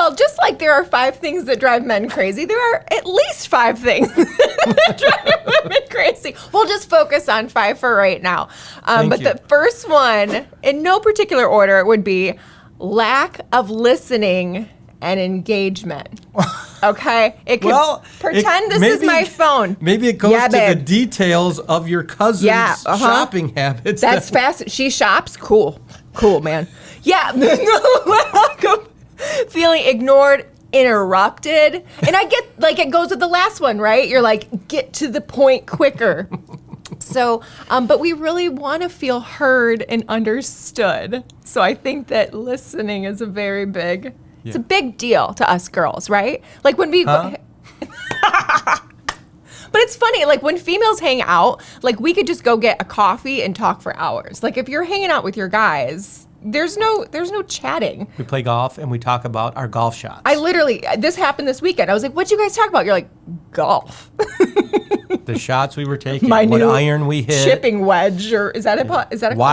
Well, just like there are 5 things that drive men crazy, there are at least 5 things that drive women crazy. We'll just focus on 5 for right now. But the first one, in no particular order, would be lack of listening and engagement. Okay? It could pretend this is my phone. Maybe it goes to the details of your cousin's shopping habits. That's fast. She shops? Cool, man. Yeah, lack of feeling ignored, interrupted. And I get, like, it goes with the last one, right? You're like, get to the point quicker. So, but we really want to feel heard and understood. So I think that listening is a very big, it's a big deal to us girls, right? Like when we, but it's funny, like when females hang out, like we could just go get a coffee and talk for hours. Like if you're hanging out with your guys, there's no chatting. We play golf and we talk about our golf shots. This happened this weekend. I was like, what'd you guys talk about? You're like, golf. The shots we were taking, what iron we hit. Chipping wedge, or is that a why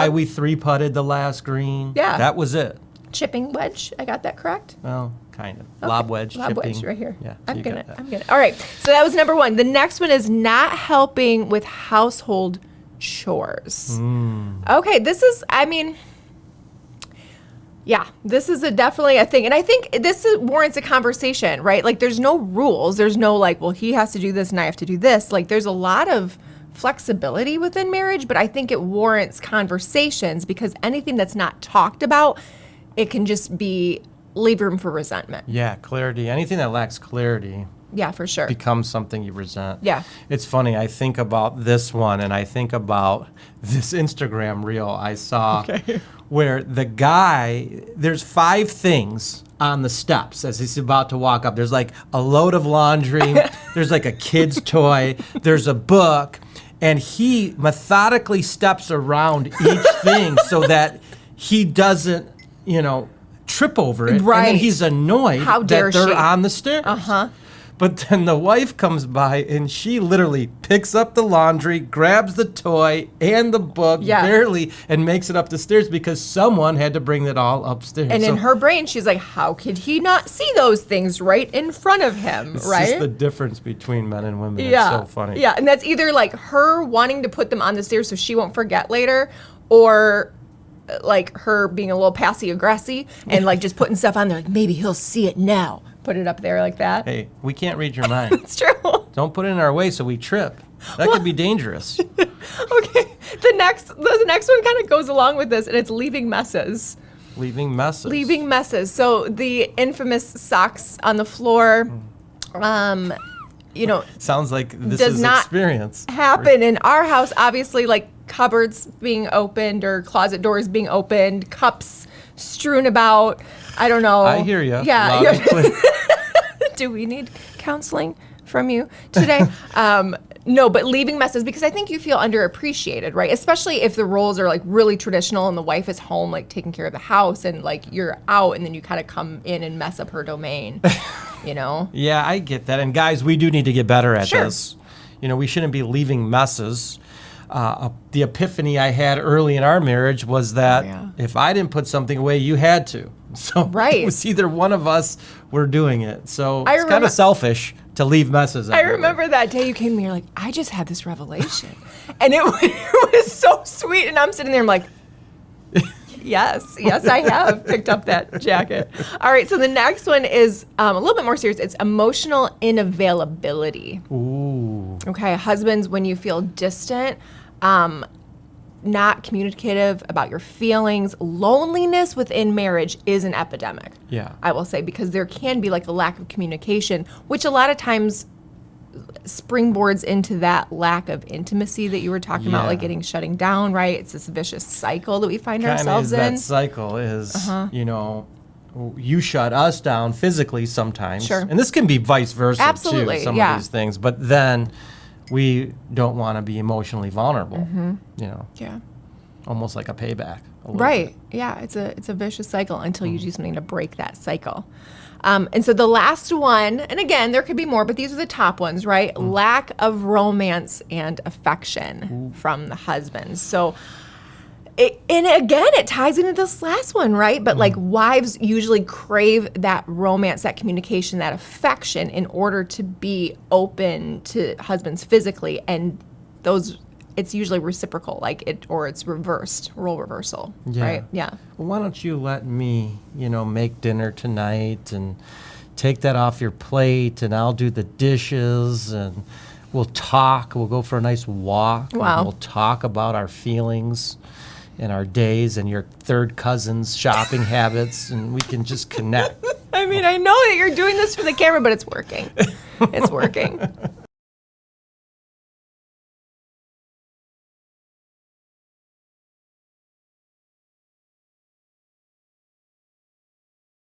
club? we 3-putted the last green. Yeah. That was it. Chipping wedge, I got that correct? Well, kind of. Okay. Lob wedge, Lob chipping. wedge right here. Yeah, I'm gonna. All right, so that was number 1. The next one is not helping with household chores. Okay, this is, this is definitely a thing. And I think warrants a conversation, right? Like there's no rules. There's no like, well, he has to do this and I have to do this. Like there's a lot of flexibility within marriage, but I think it warrants conversations because anything that's not talked about, it can just leave room for resentment. Yeah, clarity. Anything that lacks clarity. Yeah, for sure. Becomes something you resent. Yeah. It's funny. I think about this one and I think about this Instagram reel I saw where the guy, there's 5 things on the steps as he's about to walk up. There's like a load of laundry. There's like a kid's toy. There's a book. And he methodically steps around each thing so that he doesn't, trip over it. Right. And then he's annoyed that they're on the stairs. But then the wife comes by and she literally picks up the laundry, grabs the toy and the book barely, and makes it up the stairs because someone had to bring it all upstairs. And in her brain, she's like, how could he not see those things right in front of him, right? It's just the difference between men and women. It's so funny. Yeah, and that's either like her wanting to put them on the stairs so she won't forget later, or like her being a little passive-aggressive and like just putting stuff on there, like maybe he'll see it now. Put it up there like that. Hey, we can't read your mind. It's true. Don't put it in our way so we trip. That could be dangerous. Okay. The next one kind of goes along with this, and it's leaving messes. Leaving messes. Leaving messes. So the infamous socks on the floor, sounds like this does is not experience. Happen in our house, obviously, like cupboards being opened or closet doors being opened, cups strewn about. I don't know. I hear you. Yeah. Do we need counseling from you today? No, but leaving messes because I think you feel underappreciated, right? Especially if the roles are like really traditional and the wife is home, like taking care of the house, and like you're out and then you kind of come in and mess up her domain, Yeah, I get that. And guys, we do need to get better at this. We shouldn't be leaving messes. The epiphany I had early in our marriage was that if I didn't put something away, you had to. So it was either one of us were doing it. So it's kind of selfish to leave messes everywhere. I remember that day you came to me, you're like, I just had this revelation. And it was so sweet. And I'm sitting there, I'm like, yes, I have picked up that jacket. All right, so the next one is a little bit more serious. It's emotional unavailability. Ooh. Okay, husbands, when you feel distant, not communicative about your feelings, loneliness within marriage is an epidemic. Yeah. I will say, because there can be like a lack of communication, which a lot of times springboards into that lack of intimacy that you were talking about, like shutting down, right? It's this vicious cycle that we find ourselves in. That cycle is, you shut us down physically sometimes. Sure. And this can be vice versa Absolutely, too, some of these things. But then we don't want to be emotionally vulnerable, Yeah. Almost like a payback. Right. Yeah. It's a vicious cycle until you do something to break that cycle. And so the last one, and again, there could be more, but these are the top ones, right? Lack of romance and affection from the husband. So And again, it ties into this last one, right? But like wives usually crave that romance, that communication, that affection in order to be open to husbands physically. And it's usually reciprocal, or it's reversed, role reversal, right? Yeah. Well, why don't you let me, make dinner tonight and take that off your plate, and I'll do the dishes, and we'll talk. We'll go for a nice walk. Wow. And we'll talk about our feelings and our days and your third cousin's shopping habits, and we can just connect. I mean, I know that you're doing this for the camera, but it's working. It's working.